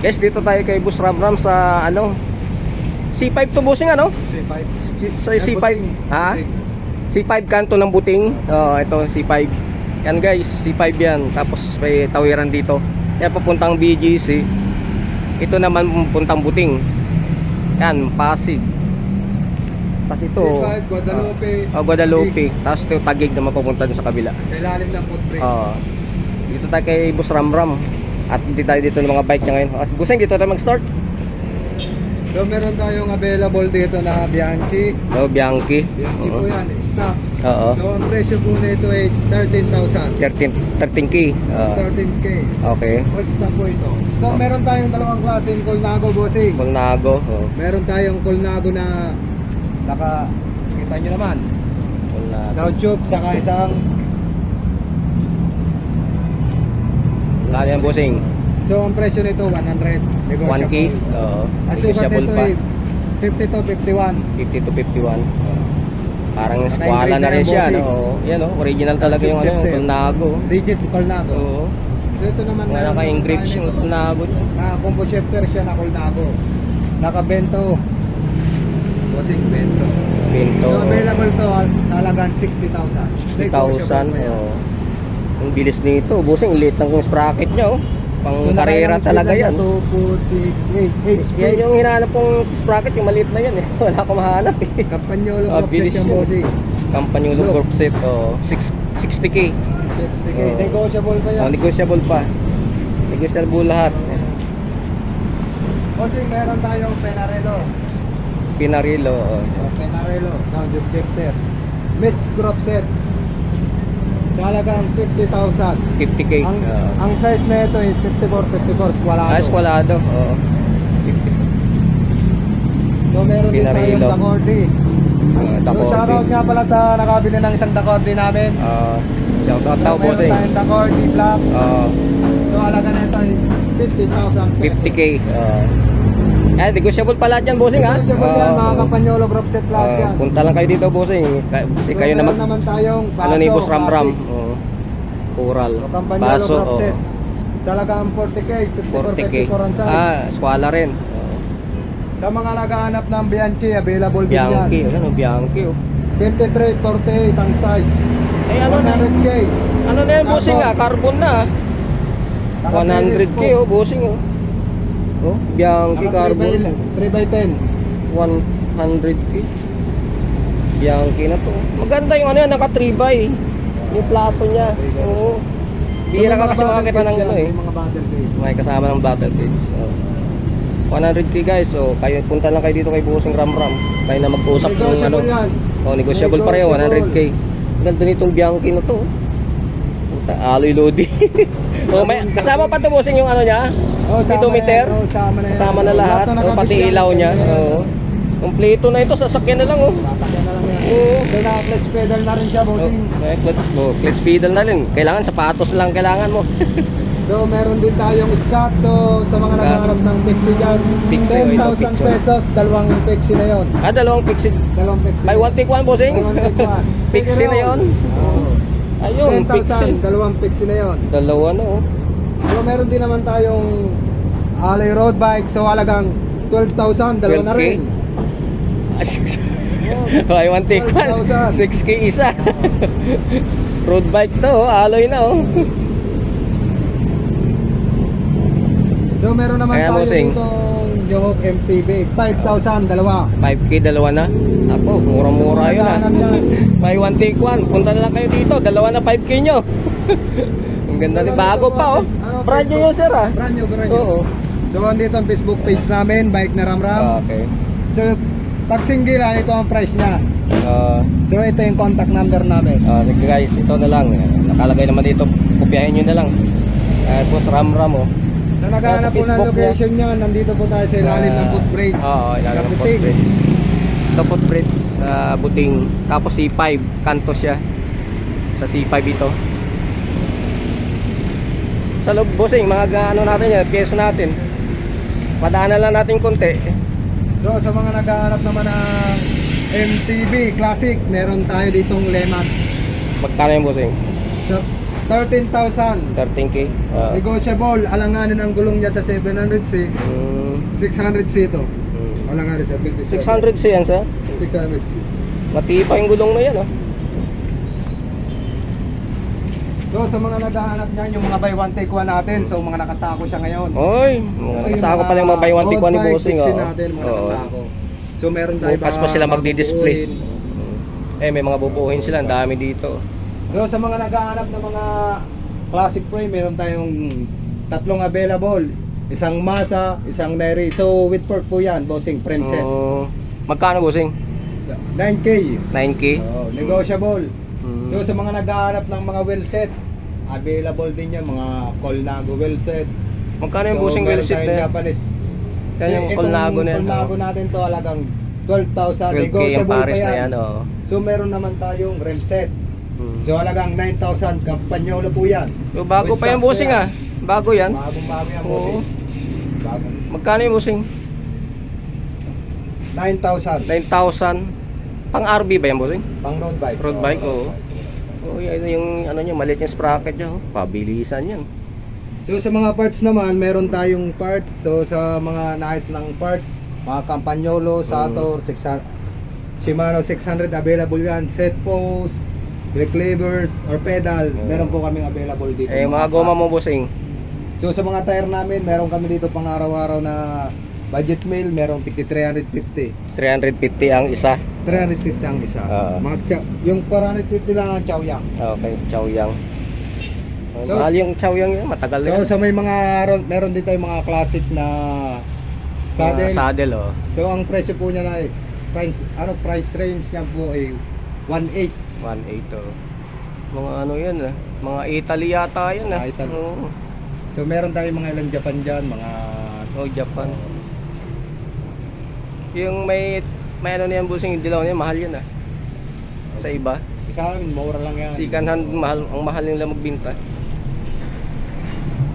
Guys, dito tayo kay Boss Ramram sa ano, C5 to bossing ano? C5. Sa C5. Ha? C5 kanto ng Buting. Ito C5. Yan guys, C5 yan. Tapos may tawiran dito. Yan papuntang BGC. Ito naman puntang Buting. Yan, Pasig. Tapos ito C5, Guadalupe. Guadalupe. Tapos ito Taguig na mapupunta dun sa kabila. Sa ilalim ng footbridge. Dito tayo kay Boss Ramram. At hindi tayo dito ng mga bike niya ngayon. Busing, dito tayo mag-start. So meron tayong available dito na Bianchi. Bianchi. Bianchi po yan, stock. Oo. So ang presyo po nito ay 13,000. 13K. 13K. Okay. All stock po ito. So meron tayong dalawang klaseng Colnago, bossing. Colnago. Meron tayong Colnago na kita nyo naman. Colnago. Down tube, saka isang. Kano yan, bossing? So ang presyo nito 100. 1K. Oo. Ang sukat nito ay 50 to 51. 50 to 51. Parang Naka-engrave squala na rin na siya, yan, no? Yan, original talaga yung ano, yung Colnago. Rigid Colnago. Oo. So ito naman Wala naka-engrave yung Colnago. Combo shifter siya na Colnago. Naka-bento. Bossing bento. Pinto. So available to sa halagang 60,000. 60,000. Oo. Ang bilis nito, bossing, late ng sprocket niya, oh. Pang karera talaga yan. 2, 4, 6, 8. Yan yung hinahanap kong sprocket, yung maliit na yan eh. Wala akong mahanap eh. Campagnolo Ah, Group bilis set yung yun. bossing. Campagnolo Look. Group set, 60K. 60K. Oh. Negotiable pa yan. Negotiable pa. Negotiable lahat. Bossing, meron tayong Penarello. Pinarilo. Penarello. Now, yung shifter. Mitch Group set. Sa halagang 50,000. 50K. Ang size na ito ay 54 squalado. Esqualado. Oo. So meron din tayong Pinarello. Dacordi. So shoutout nga pala sa nakabili ng isang Dacordi namin. Shout out So daw, meron bossing. tayong Dacordi Black. So halaga na ito ay 50,000 pesos. 50K. Negotiable pa lahat yan, bossing, ha? Negotiable yan, mga Campagnolo Group set lahat yan. Punta lang kayo dito, bossing. Kasi So kayo na meron naman tayong ano ni Boss Ramram. Classic. Coral. So Campagnolo Baso. Group set. Sa halagang 40K, 40K. 54 ang size. Squala rin. Sa mga naghahanap ng Bianchi, available din yan. Bianchi. Ano, Bianchi, 23, 48 ang size. Ay, ano na? 100K. Ano na yan, bossing, ha? Carbon na, 100K, bossing, Bianchi carbon. 3x10. 100K. Bianchi na to. Maganda yung ano yan, naka 3x. Yung plato niya. Oo. Bihira ka kasi makakita ng ano eh. Mga battle cage. May kasama ng battle cage. 100K guys. So kayo punta lang kayo dito kay Bossing Ramram. Kayo na mag-usap ng ano. Negotiable pa rin 100K. Ganda nitong Bianchi na to. Puta, alloy loading. May kasama pa to, bossing, yung ano niya. Speedometer. Kasama na lahat. Pati ilaw niya. Kompleto na ito, sasakyan na lang, Sasakyan na lang yan. Then clutch pedal na rin siya, bossing. Clutch pedal na rin. Kailangan sapatos lang kailangan mo. So meron din tayong Scott. So sa mga Scott. naghahanap ng Pixie dyan, Pixie, 10,000 pesos, dalawang Pixie na yon. Dalawang Pixie. Dalawang Pixie. Buy one take one, bossing. Buy one, take one. Pixie na yon. Ayun, 10,000, Pixie. dalawang Pixie na yon. Dalawa na, So meron din naman tayong Alley road bike. So halagang 12,000, dalawa na 12K. rin. Buy one take one. 12,000. 6K isa. Road bike to, alloy na, So meron naman Kaya, tayo bossing. ditong Johok MTB, 5,000, dalawa. 5K dalawa na. Ako, mura-mura So, yun, naghahanap yan. Buy one take one. Punta na lang kayo dito. Dalawa na 5K nyo. Ang ganda ni bago pa, Brand new yun, sir, Brand new. Oo. So andito ang Facebook page namin, Bike na Ramram. Okay. So pag single, ito ang price niya. So ito yung contact number namin. Sige guys, ito na lang. Nakalagay naman dito. Kopyahin nyo na lang. Boss Ramram, Sa naghahanap sa po ng Facebook location niya, nandito po tayo sa ilalim ng footbridge. Oo, ilalim ng Sa Buting. footbridge. Ito footbridge sa Buting. Tapos C5, kanto siya. Sa C5 ito. Sa loob, bossing, mga ano natin yan, pyesa natin. Padaanan lang natin konti. So sa mga naghahanap naman ng MTB Classic, meron tayo ditong Leman. Magkano yung bossing? So 13,000. 13K. Negotiable, alanganin ang gulong niya sa 700C. 600C to. Alanganin sa 57. 600C yan, sir. 600C. Matibay yung gulong na yan, oh. So sa mga naghahanap niyan, yung mga buy one take one natin. So mga nakasako siya ngayon. Oy, mga nakasako pala yung mga buy one take one ni road bike, Bossing, fixin oh. natin, mga Oo. nakasako. So meron tayo Bukas pa sila magdi-display. May mga bubuhin sila, ang dami dito. So sa mga naghahanap ng mga classic frame, meron tayong tatlong available. Isang Masa, isang Neri. So with fork po yan, Bossing, frame set. Magkano, Bossing? 9K. 9K? Negotiable. Mm. So sa mga naghahanap ng mga wheel set, available din yan, mga Colnago wheel set. Magkano yung Bossing wheel set na yan? Japanese. Kaya yung Colnago na yan, Colnago natin to halagang 12,000. 12K yung Paris na yan, oh. So meron naman tayong rim set. So halagang 9,000. Campagnolo po yan. So, bago With pa yung socks Bossing, na ah. Bago yan. Bagong-bago yan, Oo. Bossing. Bago. Magkano yung Bossing? 9,000. 9,000. Pang RB ba yan, Bossing? Pang road bike. Road bike, oo. Oh, yan yung ano niya, maliit yung sprocket niya, oh. Pabilisan yan. So sa mga parts naman, meron tayong parts. So sa mga nais ng parts, mga Campagnolo, Sator, 600, Shimano 600 available yan. Set post, brake levers, or pedal, meron po kaming available dito. Eh, mga goma mo, Bossing. So sa mga tire namin, meron kami dito pang araw-araw na budget meal, merong tigti 350. 350 ang isa. 350 ang isa. Yung 450 lang ang Chaoyang. Okay, Chaoyang. So, Mahal yung Chaoyang yan, matagal So yan. sa may mga meron din tayong mga classic na saddle. Saddle, oh. So ang presyo po niya na price range niya po ay 1.8. 1.8, oh. Mga ano yan, ah. Mga Italy yata yan, ah. Mga Italy. Oo. So meron tayong mga ilang Japan diyan, mga Oh, Japan. Yung may ano na yan, Bossing, yung dilaw niya, mahal yan, ah. Sa iba. sa amin mura lang yan. Second hand, ang mahal nila magbinta.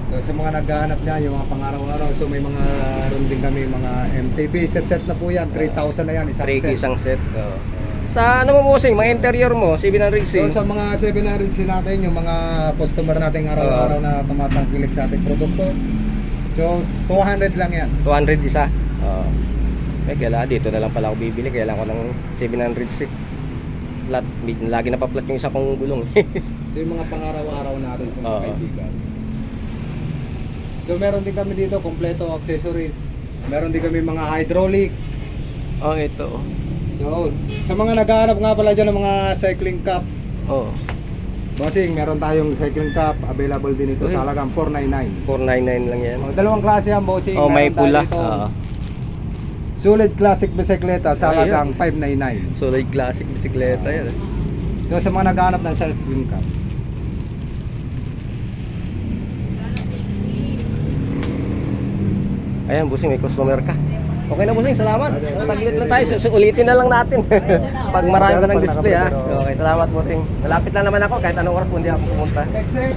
So sa mga naghahanap niya, yung mga pang-araw-araw, so may mga ron din kami, mga MTB set na po yan, 3,000 na yan, isang 3K set. isang set. Oh. Sa ano mo, Bossing, mga interior mo, 700C. So sa mga 700C natin, yung mga customer natin araw-araw na tumatangkilik sa ating produkto, so 200 lang yan. 200 isa. Oo. Kaya dito na lang pala ako bibili, kaya lang ako ng 700C. Lagi na pa-flat yung isa kong gulong. So yung mga pang-araw-araw natin sa mga Oo. kaibigan. So meron din kami dito kompleto accessories. Meron din kami mga hydraulic. Oh, ito. So sa mga naghahanap nga pala dyan ng mga cycling cup, Oh, Bossing, meron tayong cycling cup available din ito sa halagang 499. 499 lang yan. Dalawang klase yan, Bossing. Oh, may Meron tayo pula. dito, Oo. Solid classic bisikleta sa Ayun. halagang 599. Solid classic bisikleta yan. So sa mga naghahanap ng cycling cup. Ayan, Bossing, may customer ka. Okay na, Bossing, salamat. Saglit lang tayo, ulitin na lang natin. Pag marami pa ng display, ha. Okay, salamat, Bossing. Malapit lang naman ako, kahit anong oras po hindi ako pumunta. Exit.